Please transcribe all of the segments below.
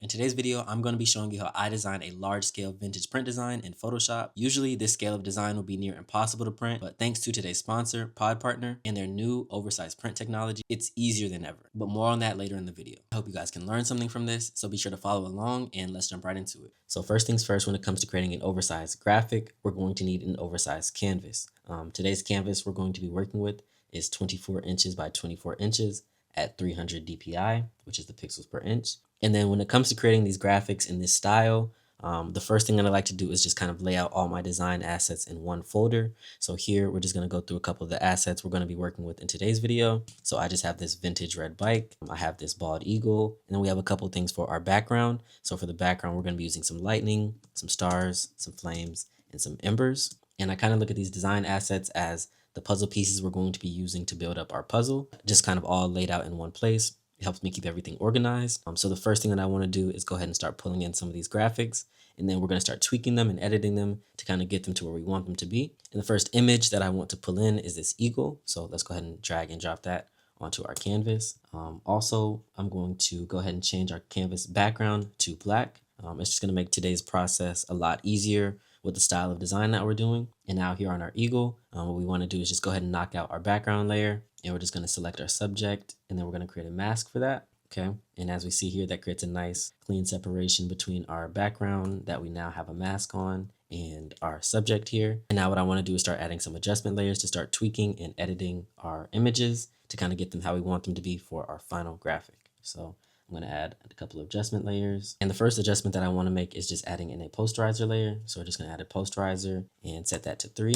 In today's video, I'm going to be showing you how I design a large-scale vintage print design in Photoshop. Usually, this scale of design will be near impossible to print, but thanks to today's sponsor, PODPartner, and their new oversized print technology, it's easier than ever. But more on that later in the video. I hope you guys can learn something from this, so be sure to follow along and let's jump right into it. So first things first, when it comes to creating an oversized graphic, we're going to need an oversized canvas. Today's canvas we're going to be working with is 24 inches by 24 inches at 300 dpi, which is the pixels per inch. And then when it comes to creating these graphics in this style, the first thing that I like to do is just kind of lay out all my design assets in one folder. So here we're just going to go through a couple of the assets we're going to be working with in today's video. So I just have this vintage red bike. I have this bald eagle, and then we have a couple of things for our background. So for the background, we're going to be using some lightning, some stars, some flames, and some embers. And I kind of look at these design assets as the puzzle pieces we're going to be using to build up our puzzle, just kind of all laid out in one place. It helps me keep everything organized. So the first thing that I want to do is go ahead and start pulling in some of these graphics, and then we're going to start tweaking them and editing them to kind of get them to where we want them to be. And the first image that I want to pull in is this eagle. So let's go ahead and drag and drop that onto our canvas. Also, I'm going to go ahead and change our canvas background to black. It's just going to make today's process a lot easier with the style of design that we're doing. And now here on our eagle, what we want to do is just go ahead and knock out our background layer, and we're just going to select our subject, and then we're going to create a mask for that. Okay, and as we see here, that creates a nice clean separation between our background that we now have a mask on and our subject here. And now what I want to do is start adding some adjustment layers to start tweaking and editing our images to kind of get them how we want them to be for our final graphic. So I'm going to add a couple of adjustment layers. And the first adjustment that I want to make is just adding in a posterizer layer. So we're just going to add a posterizer and set that to 3.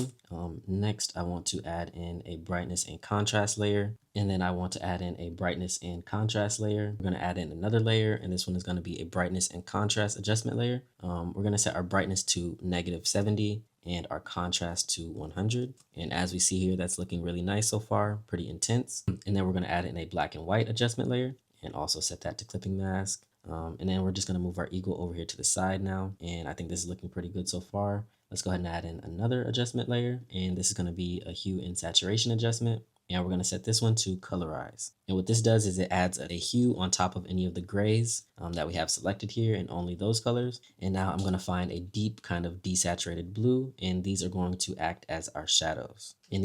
Next, I want to add in a brightness and contrast layer. And then I want to add in a brightness and contrast layer. We're going to add in another layer, and this one is going to be a brightness and contrast adjustment layer. We're going to set our brightness to -70 and our contrast to 100. And as we see here, that's looking really nice so far, pretty intense. And then we're going to add in a black and white adjustment layer, and also set that to clipping mask. And then we're just going to move our eagle over here to the side now. And I think this is looking pretty good so far. Let's go ahead and add in another adjustment layer. And this is going to be a hue and saturation adjustment. And we're going to set this one to colorize. And what this does is it adds a hue on top of any of the grays that we have selected here, and only those colors. And now I'm going to find a deep kind of desaturated blue, and these are going to act as our shadows. I'm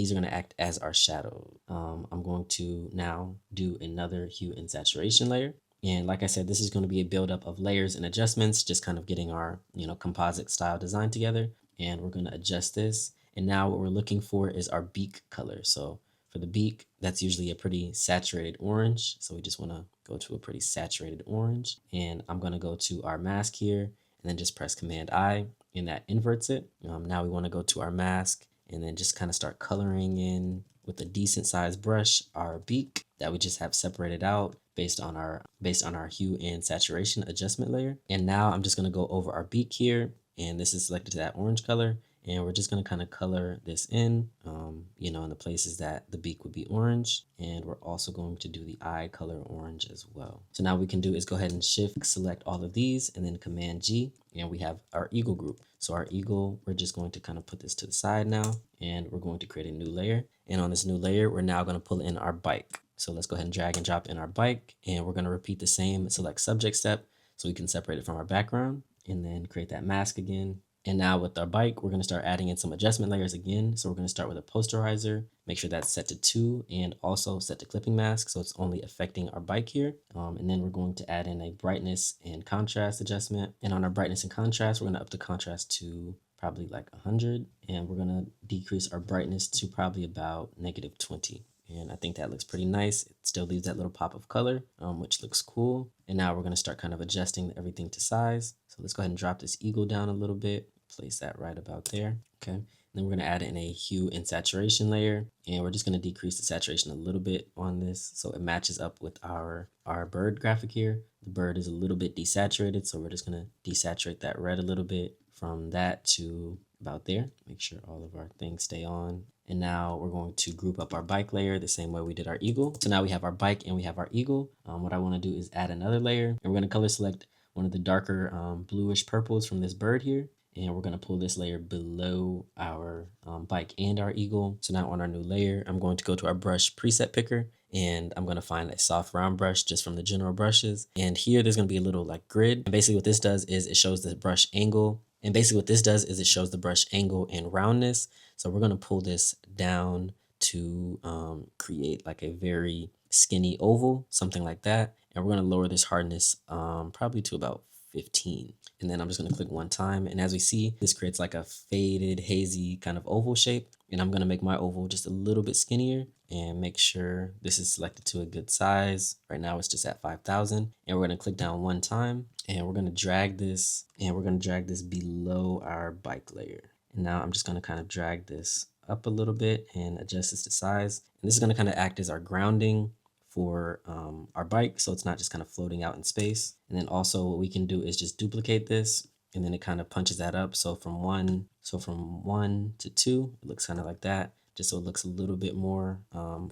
going to now do another hue and saturation layer. And like I said, this is going to be a buildup of layers and adjustments, just kind of getting our, composite style design together. And we're going to adjust this. And now what we're looking for is our beak color. So for the beak, that's usually a pretty saturated orange. So we just want to go to a pretty saturated orange. And I'm going to go to our mask here and then just press Command I, and that inverts it. Now we want to go to our mask and then just kind of start coloring in with a decent sized brush our beak that we just have separated out based on our hue and saturation adjustment layer. And now I'm just going to go over our beak here, and this is selected to that orange color. And we're just going to kind of color this in, in the places that the beak would be orange. And we're also going to do the eye color orange as well. So now what we can do is go ahead and shift select all of these and then Command G, and we have our eagle group. So our eagle, we're just going to kind of put this to the side now, and we're going to create a new layer. And on this new layer, we're now going to pull in our bike. So let's go ahead and drag and drop in our bike, and we're going to repeat the same select subject step so we can separate it from our background, and then create that mask again. And now with our bike, we're going to start adding in some adjustment layers again. So we're going to start with a posterizer, make sure that's set to 2, and also set to clipping mask, so it's only affecting our bike here. And then we're going to add in a brightness and contrast adjustment. And on our brightness and contrast, we're going to up the contrast to probably like 100. And we're going to decrease our brightness to probably about -20. And I think that looks pretty nice. It still leaves that little pop of color, which looks cool. And now we're going to start kind of adjusting everything to size. So let's go ahead and drop this eagle down a little bit. Place that right about there. Okay. And then we're going to add in a hue and saturation layer. And we're just going to decrease the saturation a little bit on this so it matches up with our bird graphic here. The bird is a little bit desaturated, so we're just going to desaturate that red a little bit from that to about there. Make sure all of our things stay on. And now we're going to group up our bike layer the same way we did our eagle. So now we have our bike and we have our eagle. What I want to do is add another layer, and we're going to color select one of the darker bluish purples from this bird here. and we're going to pull this layer below our bike and our eagle. So now on our new layer, I'm going to go to our brush preset picker, and I'm going to find a soft round brush just from the general brushes. And here there's going to be a little like grid. And basically what this does is it shows the brush angle. And basically what this does is it shows the brush angle and roundness. So we're going to pull this down to create like a very skinny oval, something like that. And we're going to lower this hardness probably to about 15. And then I'm just going to click one time. And as we see, this creates like a faded, hazy kind of oval shape. And I'm going to make my oval just a little bit skinnier and make sure this is selected to a good size. Right now it's just at 5,000. And we're going to click down one time, and we're going to drag this, below our bike layer. And now I'm just going to kind of drag this up a little bit and adjust this to size. And this is going to kind of act as our grounding for our bike, so it's not just kind of floating out in space. And then also what we can do is just duplicate this, and then it kind of punches that up. So from one to 2, it looks kind of like that, just so it looks a little bit more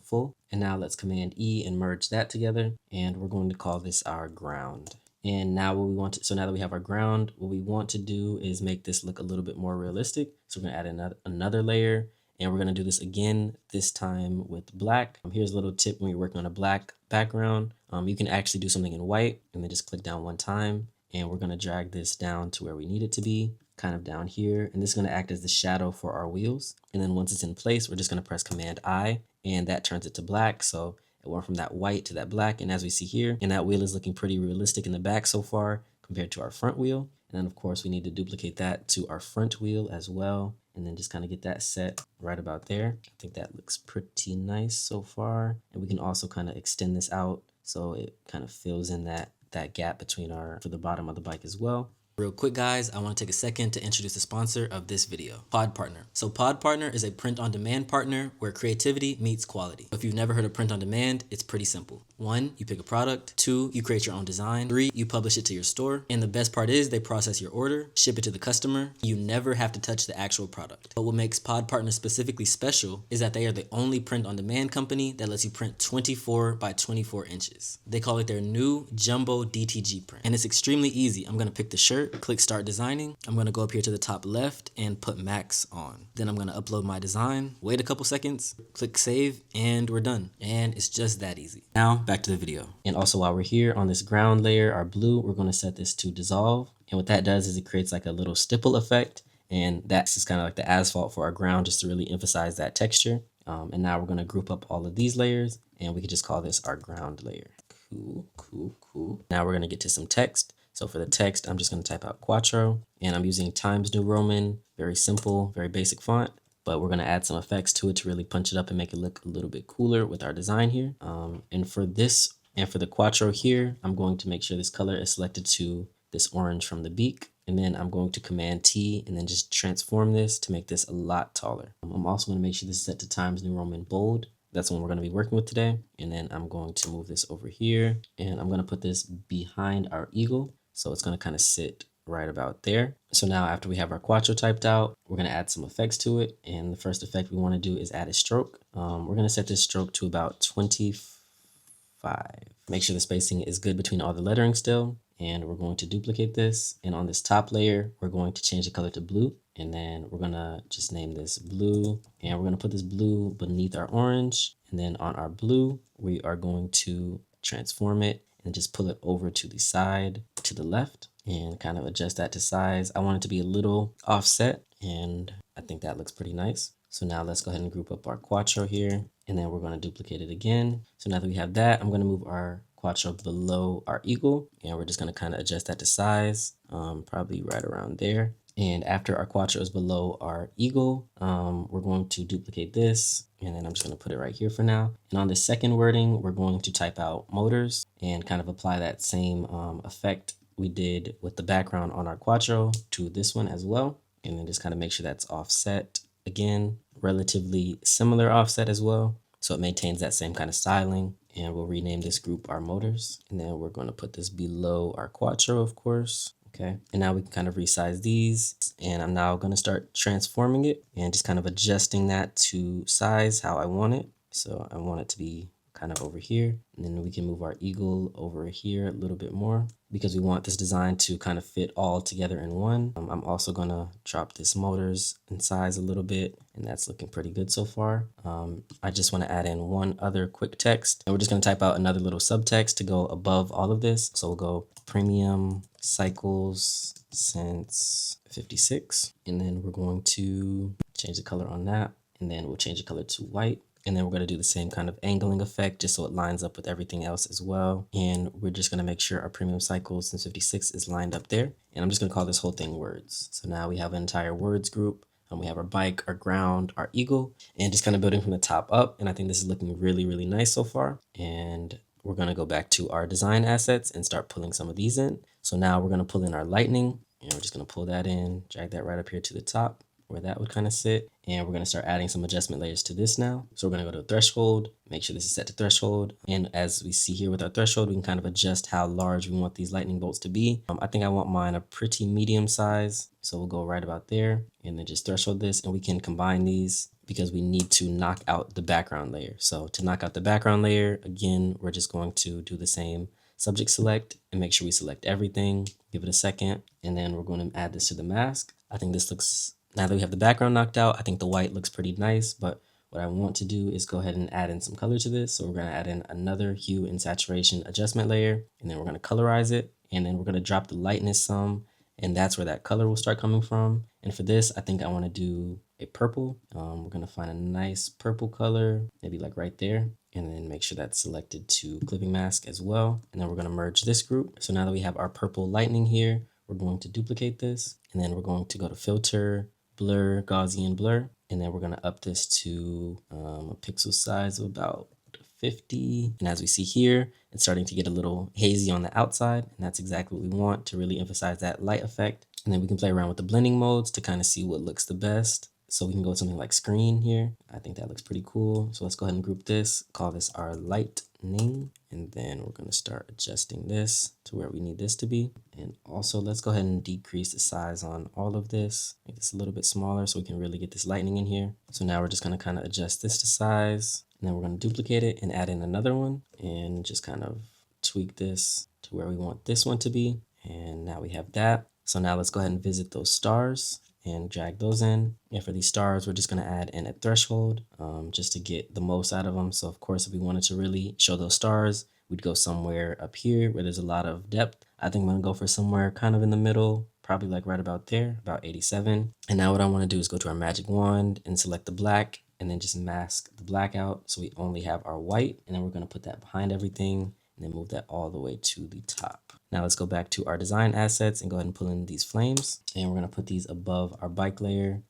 full. And now let's Command E and merge that together, and we're going to call this our ground. And now what we want to, so now that we have our ground, what we want to do is make this look a little bit more realistic. So we're gonna add another layer, and we're gonna do this again, this time with black. Here's a little tip when you're working on a black background. You can actually do something in white, and then just click down one time, and we're gonna drag this down to where we need it to be, kind of down here. And this is gonna act as the shadow for our wheels. And then once it's in place, we're just gonna press Command I, and that turns it to black. So it went from that white to that black, and as we see here, and that wheel is looking pretty realistic in the back so far compared to our front wheel. And then of course we need to duplicate that to our front wheel as well, and then just kind of get that set right about there. I think that looks pretty nice so far. And we can also kind of extend this out so it kind of fills in that gap between for the bottom of the bike as well. Real quick, guys, I want to take a second to introduce the sponsor of this video, PODPartner. So PODPartner is a print-on-demand partner where creativity meets quality. If you've never heard of print-on-demand, it's pretty simple. 1, you pick a product. 2, you create your own design. 3, you publish it to your store. And the best part is they process your order, ship it to the customer. You never have to touch the actual product. But what makes PODPartner specifically special is that they are the only print-on-demand company that lets you print 24 by 24 inches. They call it their new Jumbo DTG print. And it's extremely easy. I'm going to pick the shirt, click start designing. I'm going to go up here to the top left and put max on. Then I'm going to upload my design, wait a couple seconds, click save, and we're done. And it's just that easy. Now back to the video. And also while we're here on this ground layer, our blue, we're going to set this to dissolve. And what that does is it creates like a little stipple effect. And that's just kind of like the asphalt for our ground, just to really emphasize that texture. And now we're going to group up all of these layers, and we can just call this our ground layer. Cool. Now we're going to get to some text. So for the text, I'm just going to type out Quattro, and I'm using Times New Roman, very simple, very basic font, but we're going to add some effects to it to really punch it up and make it look a little bit cooler with our design here. And for this, and for the Quattro here, I'm going to make sure this color is selected to this orange from the beak. And then I'm going to Command T and then just transform this to make this a lot taller. I'm also going to make sure this is set to Times New Roman bold. That's what we're going to be working with today. And then I'm going to move this over here, and I'm going to put this behind our eagle. So it's going to kind of sit right about there. So now after we have our Quattro typed out, we're going to add some effects to it. And the first effect we want to do is add a stroke. We're going to set this stroke to about 25. Make sure the spacing is good between all the lettering still. And we're going to duplicate this. And on this top layer, we're going to change the color to blue. And then we're going to just name this blue. And we're going to put this blue beneath our orange. And then on our blue, we are going to transform it and just pull it over to the side to the left and kind of adjust that to size. I want it to be a little offset, and I think that looks pretty nice. So now let's go ahead and group up our Quattro here, and then we're going to duplicate it again. So now that we have that, I'm going to move our Quattro below our eagle, and we're just going to kind of adjust that to size, probably right around there. And after our Quattro is below our eagle, we're going to duplicate this, and then I'm just going to put it right here for now. And on the second wording, we're going to type out motors and kind of apply that same effect we did with the background on our Quattro to this one as well. And then just kind of make sure that's offset again, relatively similar offset as well, so it maintains that same kind of styling. And we'll rename this group our motors, and then we're going to put this below our Quattro, of course. Okay, and now we can kind of resize these, and I'm now going to start transforming it and just kind of adjusting that to size how I want it. So I want it to be kind of over here, and then we can move our eagle over here a little bit more. because we want this design to kind of fit all together in one. I'm also gonna drop this motors in size a little bit, and that's looking pretty good so far. I just wanna add in one other quick text, and we're just gonna type out another little subtext to go above all of this. So we'll go premium cycles since 56, and then we're going to change the color on that, and then we'll change the color to white. And then we're going to do the same kind of angling effect just so it lines up with everything else as well. And we're just going to make sure our premium cycles since 56 is lined up there. And I'm just going to call this whole thing words. So now we have an entire words group. And we have our bike, our ground, our eagle, and just kind of building from the top up. And I think this is looking really, really nice so far. And we're going to go back to our design assets and start pulling some of these in. So now we're going to pull in our lightning, and we're just going to pull that in, drag that right up here to the top where that would kind of sit. And we're going to start adding some adjustment layers to this now. So we're going to go to threshold, make sure this is set to threshold. And as we see here with our threshold, we can kind of adjust how large we want these lightning bolts to be. I think I want mine a pretty medium size. So we'll go right about there and then just threshold this, and we can combine these because we need to knock out the background layer. So to knock out the background layer, again, we're just going to do the same subject select and make sure we select everything. Give it a second. And then we're going to add this to the mask. I think this looks, now that we have the background knocked out, I think the white looks pretty nice, but what I want to do is go ahead and add in some color to this. So we're going to add in another hue and saturation adjustment layer, and then we're going to colorize it, and then we're going to drop the lightness some, and that's where that color will start coming from. And for this, I think I want to do a purple. We're going to find a nice purple color, maybe like right there, and then make sure that's selected to clipping mask as well. And then we're going to merge this group. So now that we have our purple lightning here, we're going to duplicate this, and then we're going to go to filter, blur, Gaussian blur, and then we're going to up this to a pixel size of about 50. And as we see here, it's starting to get a little hazy on the outside, and that's exactly what we want to really emphasize that light effect. And then we can play around with the blending modes to kind of see what looks the best. So we can go with something like screen here. I think that looks pretty cool. So let's go ahead and group this, call this our lightning. And then we're going to start adjusting this to where we need this to be. And also let's go ahead and decrease the size on all of this. Make this a little bit smaller so we can really get this lightning in here. So now we're just going to kind of adjust this to size. And then we're going to duplicate it and add in another one and just kind of tweak this to where we want this one to be. And now we have that. So now let's go ahead and visit those stars and drag those in. And for these stars, we're just going to add in a threshold just to get the most out of them. So of course, if we wanted to really show those stars, we'd go somewhere up here where there's a lot of depth. I think I'm going to go for somewhere kind of in the middle, probably like right about there, about 87. And now what I want to do is go to our magic wand and select the black and then just mask the black out. So we only have our white, and then we're going to put that behind everything and then move that all the way to the top. Now let's go back to our design assets and go ahead and pull in these flames, and we're going to put these above our bike layer.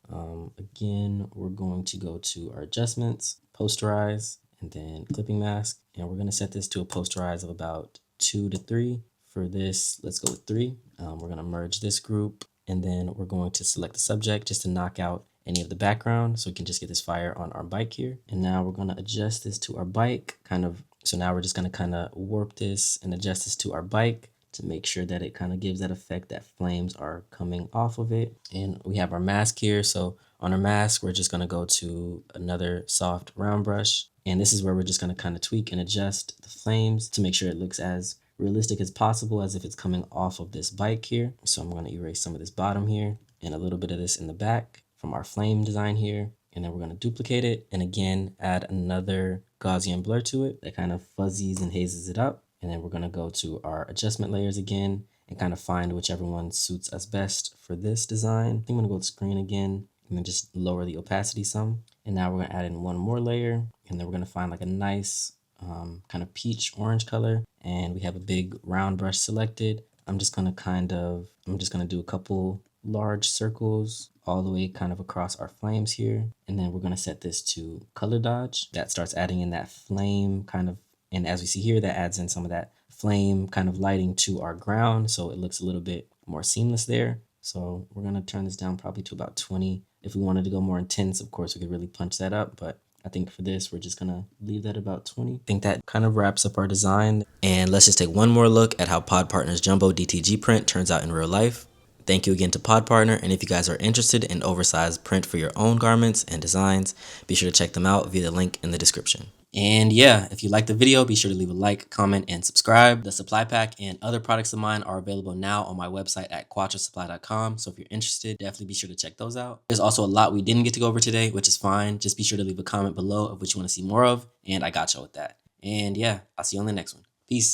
Again, we're going to go to our adjustments, posterize, and then clipping mask, and we're going to set this to a posterize of about 2 to 3. For this, let's go with 3. We're going to merge this group, and then we're going to select the subject just to knock out any of the background so we can just get this fire on our bike here. And now we're going to adjust this to our bike kind of. So now we're just going to kind of warp this and adjust this to our bike to make sure that it kind of gives that effect that flames are coming off of it. And we have our mask here. So on our mask, we're just going to go to another soft round brush. And this is where we're just going to kind of tweak and adjust the flames to make sure it looks as realistic as possible, as if it's coming off of this bike here. So I'm going to erase some of this bottom here and a little bit of this in the back from our flame design here. And then we're going to duplicate it and again add another Gaussian blur to it that kind of fuzzies and hazes it up. And then we're going to go to our adjustment layers again and kind of find whichever one suits us best for this design. I think I'm going to go with screen again and then just lower the opacity some. And now we're going to add in one more layer, and then we're going to find like a nice kind of peach orange color. And we have a big round brush selected. I'm just going to do a couple large circles all the way kind of across our flames here. And then we're going to set this to color dodge. That starts adding in that flame kind of. And as we see here, that adds in some of that flame kind of lighting to our ground. So it looks a little bit more seamless there. So we're going to turn this down probably to about 20. If we wanted to go more intense, of course, we could really punch that up. But I think for this, we're just going to leave that about 20. I think that kind of wraps up our design. And let's just take one more look at how PODPartner's Jumbo DTG print turns out in real life. Thank you again to PODPartner, and if you guys are interested in oversized print for your own garments and designs, be sure to check them out via the link in the description. And yeah, if you liked the video, be sure to leave a like, comment, and subscribe. The supply pack and other products of mine are available now on my website at quattrosupply.com. So if you're interested, definitely be sure to check those out. There's also a lot we didn't get to go over today, which is fine. Just be sure to leave a comment below of what you want to see more of, and I got you with that. And yeah, I'll see you on the next one. Peace.